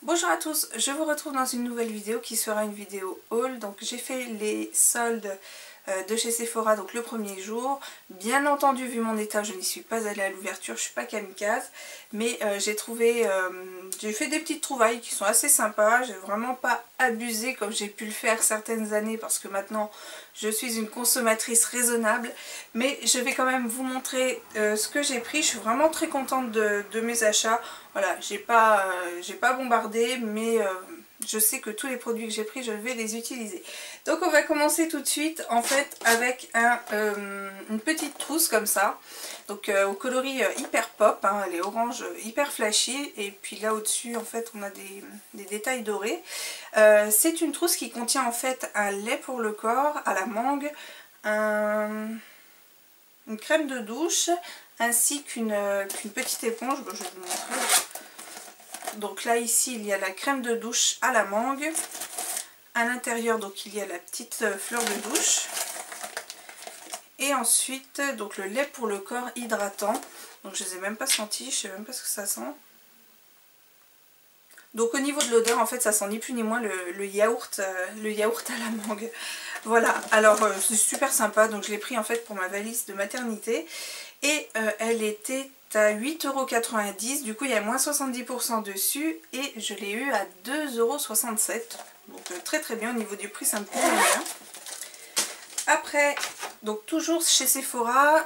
Bonjour à tous, je vous retrouve dans une nouvelle vidéo qui sera une vidéo haul. Donc j'ai fait les soldes de chez Sephora donc le premier jour. Bien entendu, vu mon état, je n'y suis pas allée à l'ouverture, je suis pas kamikaze, mais j'ai fait des petites trouvailles qui sont assez sympas. J'ai vraiment pas abusé comme j'ai pu le faire certaines années parce que maintenant je suis une consommatrice raisonnable, mais je vais quand même vous montrer ce que j'ai pris. Je suis vraiment très contente de mes achats. Voilà, j'ai pas bombardé, mais je sais que tous les produits que j'ai pris, je vais les utiliser. Donc on va commencer tout de suite en fait avec une petite trousse comme ça. Donc au coloris hyper pop, hein, elle est orange hyper flashy, et puis là au-dessus en fait on a des détails dorés. C'est une trousse qui contient en fait un lait pour le corps à la mangue, une crème de douche, ainsi qu'une petite éponge. Bon, je vais vous montrer. Donc là ici il y a la crème de douche à la mangue. À l'intérieur donc il y a la petite fleur de douche. Et ensuite donc le lait pour le corps hydratant. Donc je ne les ai même pas sentis, je ne sais même pas ce que ça sent. Donc au niveau de l'odeur en fait ça sent ni plus ni moins le yaourt à la mangue. Voilà, alors c'est super sympa, donc je l'ai pris en fait pour ma valise de maternité. Et elle était à 8,90 €, du coup il y a moins 70% dessus et je l'ai eu à 2,67 €. Donc très très bien, au niveau du prix ça me convient bien. Après, donc toujours chez Sephora,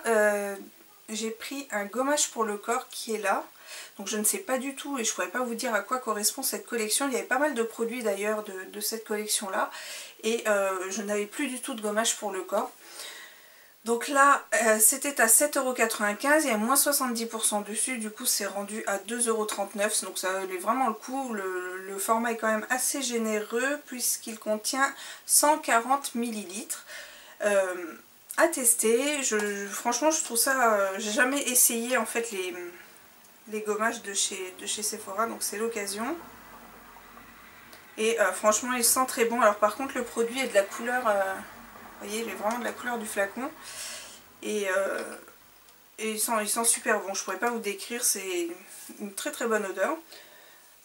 j'ai pris un gommage pour le corps qui est là. Donc je ne sais pas du tout et je ne pourrais pas vous dire à quoi correspond cette collection. Il y avait pas mal de produits d'ailleurs de cette collection là. Et je n'avais plus du tout de gommage pour le corps. Donc là c'était à 7,95 €, il y a moins 70% dessus, du coup c'est rendu à 2,39 €. Donc ça valait vraiment le coup. Le format est quand même assez généreux puisqu'il contient 140 ml. À tester, franchement je trouve ça, j'ai jamais essayé en fait les gommages de chez Sephora, donc c'est l'occasion. Et franchement il sent très bon. Alors par contre le produit est de la couleur, vous voyez, il est vraiment de la couleur du flacon. Et il sent super bon, je pourrais pas vous décrire, c'est une très très bonne odeur.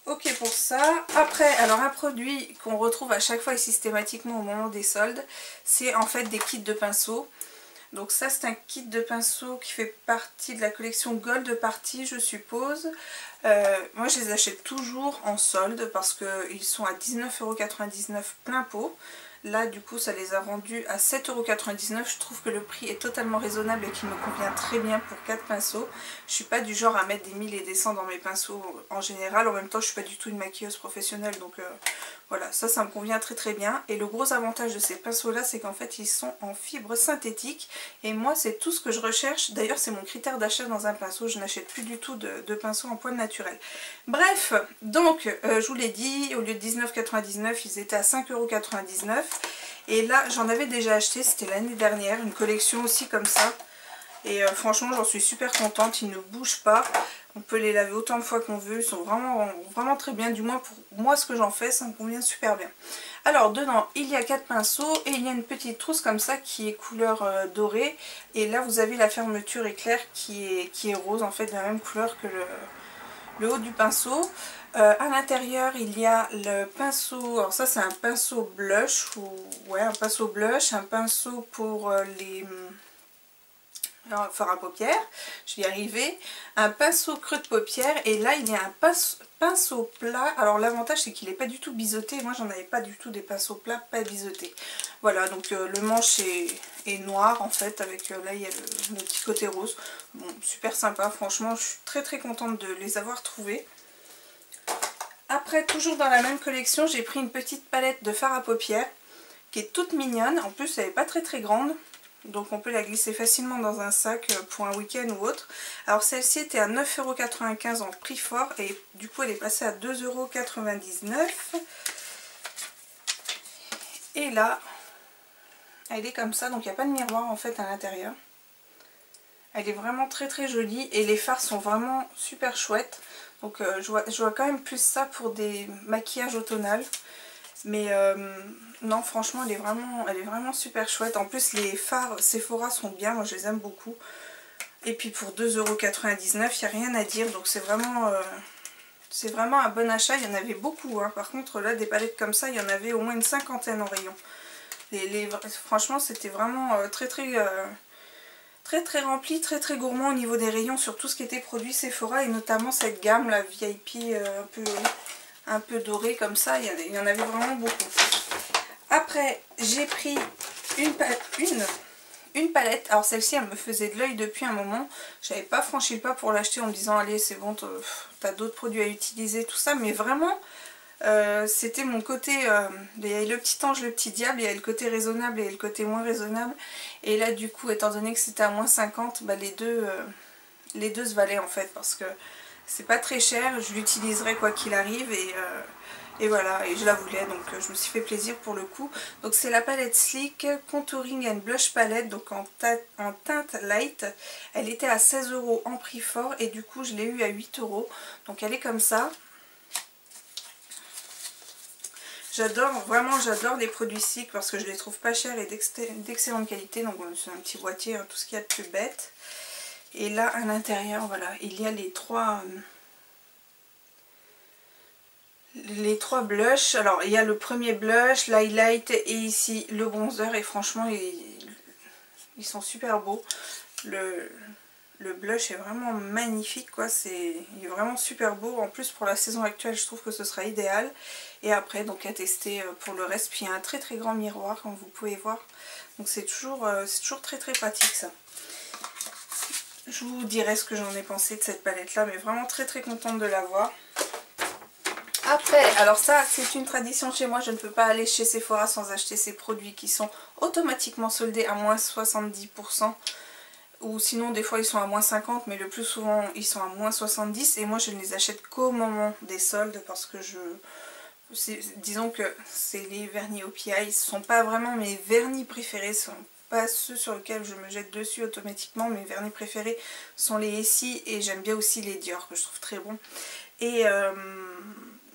Ok pour ça. Après, alors un produit qu'on retrouve à chaque fois et systématiquement au moment des soldes, c'est en fait des kits de pinceaux. Donc ça c'est un kit de pinceaux qui fait partie de la collection Gold Party je suppose. Moi je les achète toujours en solde parce qu'ils sont à 19,99 € plein pot. Là du coup ça les a rendus à 7,99 €. Je trouve que le prix est totalement raisonnable et qu'il me convient très bien pour 4 pinceaux. Je suis pas du genre à mettre des 1000 et des 100 dans mes pinceaux en général. En même temps je suis pas du tout une maquilleuse professionnelle, donc voilà, ça me convient très très bien. Et le gros avantage de ces pinceaux là, c'est qu'en fait ils sont en fibre synthétique. Et moi c'est tout ce que je recherche. D'ailleurs c'est mon critère d'achat dans un pinceau. Je n'achète plus du tout de pinceaux en poils naturels. Bref, donc je vous l'ai dit, au lieu de 19,99 € ils étaient à 5,99 €. Et là j'en avais déjà acheté, c'était l'année dernière, une collection aussi comme ça. Et franchement j'en suis super contente, ils ne bougent pas. On peut les laver autant de fois qu'on veut, ils sont vraiment très bien. Du moins pour moi ce que j'en fais, ça me convient super bien. Alors dedans il y a 4 pinceaux et il y a une petite trousse comme ça qui est couleur dorée. Et là vous avez la fermeture éclair qui est rose en fait, de la même couleur que le haut du pinceau. À l'intérieur il y a le pinceau, alors ça c'est un pinceau blush, ouais, un pinceau blush, un pinceau pour les fard à paupières, je vais y arriver, un pinceau creux de paupières, et là il y a un pinceau plat. Alors l'avantage c'est qu'il n'est pas du tout biseauté, moi j'en avais pas du tout des pinceaux plats pas biseautés. Voilà, donc le manche est noir en fait, avec là il y a le petit côté rose. Bon, super sympa, franchement je suis très très contente de les avoir trouvés. Après, toujours dans la même collection, j'ai pris une petite palette de fard à paupières qui est toute mignonne. En plus elle n'est pas très très grande, donc on peut la glisser facilement dans un sac pour un week-end ou autre. Alors celle-ci était à 9,95 € en prix fort et du coup elle est passée à 2,99 €. Et là elle est comme ça, donc il n'y a pas de miroir en fait à l'intérieur. Elle est vraiment très très jolie et les fards sont vraiment super chouettes. Donc je vois quand même plus ça pour des maquillages automnal. Mais non, franchement elle est vraiment super chouette. En plus les fards Sephora sont bien, moi je les aime beaucoup. Et puis pour 2,99 €, il n'y a rien à dire. Donc c'est vraiment C'est vraiment un bon achat, il y en avait beaucoup, hein. Par contre là des palettes comme ça, il y en avait au moins une cinquantaine en rayon. Franchement c'était vraiment très rempli, très gourmand au niveau des rayons sur tout ce qui était produit Sephora et notamment cette gamme, la VIP un peu dorée comme ça, il y en avait vraiment beaucoup. Après j'ai pris une palette, alors celle-ci elle me faisait de l'œil depuis un moment, j'avais pas franchi le pas pour l'acheter en me disant allez c'est bon, t'as d'autres produits à utiliser tout ça, mais vraiment c'était mon côté, il y a le petit ange, le petit diable, il y a le côté raisonnable et le côté moins raisonnable, et là du coup étant donné que c'était à moins 50, bah, les deux se valaient en fait, parce que c'est pas très cher, je l'utiliserai quoi qu'il arrive, et voilà, et je la voulais, donc je me suis fait plaisir pour le coup. Donc c'est la palette Sleek Contouring and Blush Palette, donc en teinte light. Elle était à 16 € en prix fort, et du coup je l'ai eu à 8 €. Donc elle est comme ça. Vraiment j'adore les produits Sleek parce que je les trouve pas chers et d'excellente qualité. Donc c'est un petit boîtier, hein, tout ce qu'il y a de plus bête. Et là à l'intérieur, voilà, il y a les trois blushs. Alors il y a le premier blush, l'highlight et ici le bronzer, et franchement ils sont super beaux. Le blush est vraiment magnifique quoi, il est vraiment super beau. En plus pour la saison actuelle je trouve que ce sera idéal. Et après donc à tester pour le reste. Puis il y a un très grand miroir comme vous pouvez voir. Donc c'est toujours très pratique ça. Je vous dirai ce que j'en ai pensé de cette palette là, mais vraiment très contente de l'avoir. Après, alors ça c'est une tradition chez moi, je ne peux pas aller chez Sephora sans acheter ces produits qui sont automatiquement soldés à moins 70%. Ou sinon des fois ils sont à moins 50, mais le plus souvent ils sont à moins 70. Et moi je ne les achète qu'au moment des soldes parce que disons que c'est les vernis OPI, ce ne sont pas vraiment mes vernis préférés, ce ne sont pas ceux sur lesquels je me jette dessus automatiquement. Mes vernis préférés sont les Essie, et j'aime bien aussi les Dior que je trouve très bons.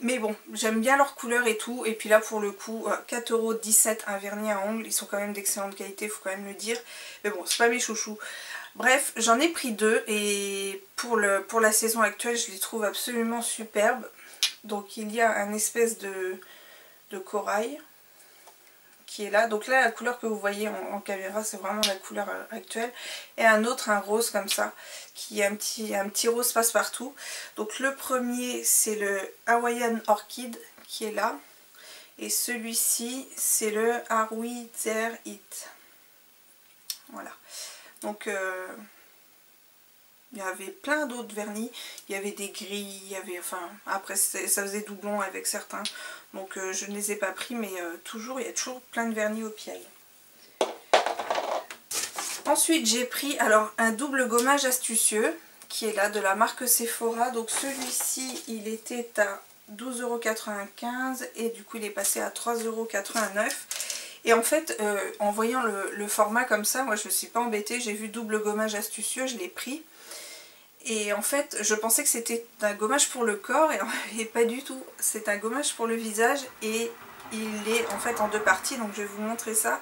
Mais bon, j'aime bien leur couleur et tout. Et puis là pour le coup 4,17 € un vernis à ongles, ils sont quand même d'excellente qualité, il faut quand même le dire. Mais bon, c'est pas mes chouchous. Bref, j'en ai pris deux, et pour la saison actuelle je les trouve absolument superbes. Donc il y a un espèce de corail qui est là. Donc là la couleur que vous voyez en caméra c'est vraiment la couleur actuelle. Et un autre, un rose comme ça, qui est un petit rose passe-partout. Donc le premier c'est le Hawaiian Orchid qui est là. Et celui-ci c'est le Are We There It. Voilà. Donc il y avait plein d'autres vernis, il y avait des gris, il y avait, enfin après ça faisait doublon avec certains, donc je ne les ai pas pris, mais il y a toujours plein de vernis au pied. Ensuite j'ai pris alors un double gommage astucieux qui est là de la marque Sephora. Donc celui-ci il était à 12,95 € et du coup il est passé à 3,89 €. Et en fait en voyant le format comme ça, moi je ne me suis pas embêtée, j'ai vu double gommage astucieux, je l'ai pris. Et en fait je pensais que c'était un gommage pour le corps, et pas du tout, c'est un gommage pour le visage, et il est en fait en deux parties, donc je vais vous montrer ça.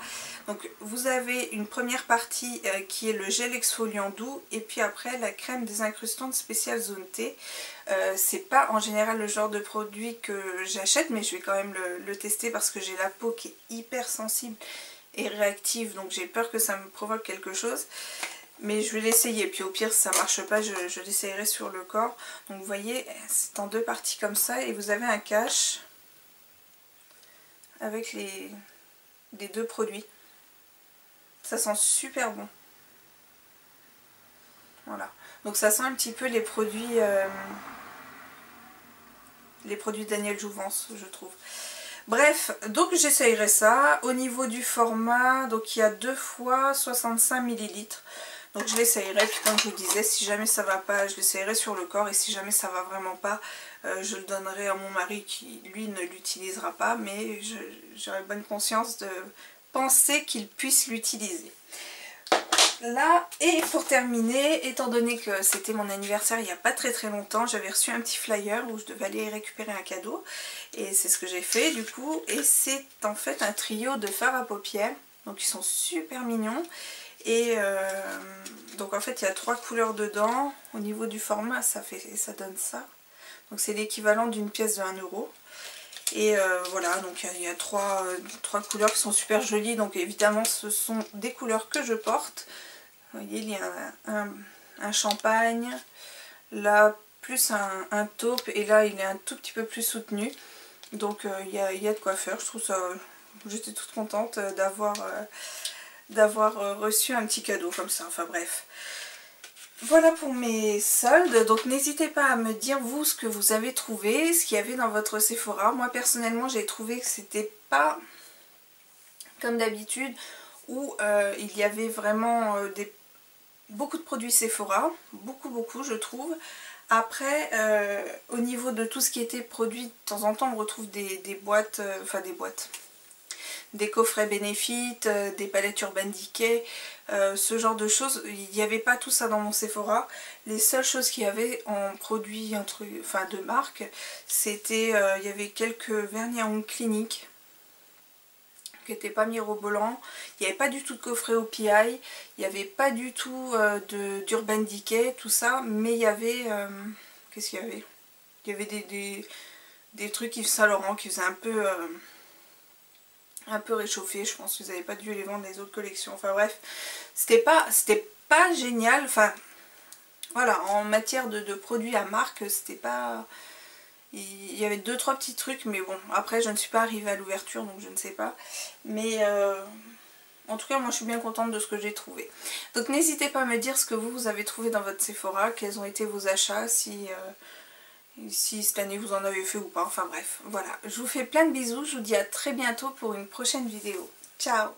Donc vous avez une première partie qui est le gel exfoliant doux, et puis après la crème désincrustante spéciale zone T. C'est pas en général le genre de produit que j'achète, mais je vais quand même le tester parce que j'ai la peau qui est hyper sensible et réactive, donc j'ai peur que ça me provoque quelque chose. Mais je vais l'essayer, puis au pire si ça marche pas je l'essayerai sur le corps. Donc vous voyez c'est en deux parties comme ça, et vous avez un cache avec les deux produits. Ça sent super bon. Voilà. Donc ça sent un petit peu les produits Daniel Jouvence, je trouve. Bref, donc j'essayerai ça. Au niveau du format, donc il y a 2 fois 65 ml. Donc je l'essayerai, puis comme je vous disais, si jamais ça va pas, je l'essayerai sur le corps, et si jamais ça va vraiment pas, je le donnerai à mon mari qui lui ne l'utilisera pas, mais j'aurai bonne conscience de penser qu'il puisse l'utiliser. Là, et pour terminer, étant donné que c'était mon anniversaire il n'y a pas très longtemps, j'avais reçu un petit flyer où je devais aller récupérer un cadeau, et c'est ce que j'ai fait du coup. Et c'est en fait un trio de fards à paupières, donc ils sont super mignons. Et donc en fait il y a 3 couleurs dedans. Au niveau du format ça donne ça. Donc c'est l'équivalent d'une pièce de 1 euro. Et voilà, donc il y a trois couleurs qui sont super jolies. Donc évidemment ce sont des couleurs que je porte. Vous voyez, il y a un champagne, là plus un taupe, et là il est un tout petit peu plus soutenu. Donc il y a de quoi faire. Je trouve ça, j'étais toute contente d'avoir reçu un petit cadeau comme ça. Enfin bref. Voilà pour mes soldes, donc n'hésitez pas à me dire vous ce que vous avez trouvé, ce qu'il y avait dans votre Sephora. Moi personnellement j'ai trouvé que c'était pas comme d'habitude où il y avait vraiment beaucoup de produits Sephora, beaucoup je trouve. Après au niveau de tout ce qui était produit, de temps en temps on retrouve des boîtes, des coffrets Benefit, des palettes Urban Decay, ce genre de choses. Il n'y avait pas tout ça dans mon Sephora. Les seules choses qu'il y avait en produits de marque, c'était, il y avait quelques vernis à ongles cliniques qui n'étaient pas mirobolants. Il n'y avait pas du tout de coffret OPI, il n'y avait pas du tout d'Urban Decay, tout ça, mais il y avait... qu'est-ce qu'il y avait? Il y avait des trucs Yves Saint Laurent qui faisaient un peu réchauffé. Je pense que vous n'avez pas dû les vendre les autres collections. Enfin bref, c'était pas génial. Enfin voilà, en matière de produits à marque, c'était pas... Il y avait 2-3 petits trucs, mais bon, après je ne suis pas arrivée à l'ouverture, donc je ne sais pas. Mais en tout cas, moi je suis bien contente de ce que j'ai trouvé. Donc n'hésitez pas à me dire ce que vous avez trouvé dans votre Sephora, quels ont été vos achats, si cette année vous en avez fait ou pas. Enfin bref, voilà. Je vous fais plein de bisous, je vous dis à très bientôt pour une prochaine vidéo. Ciao!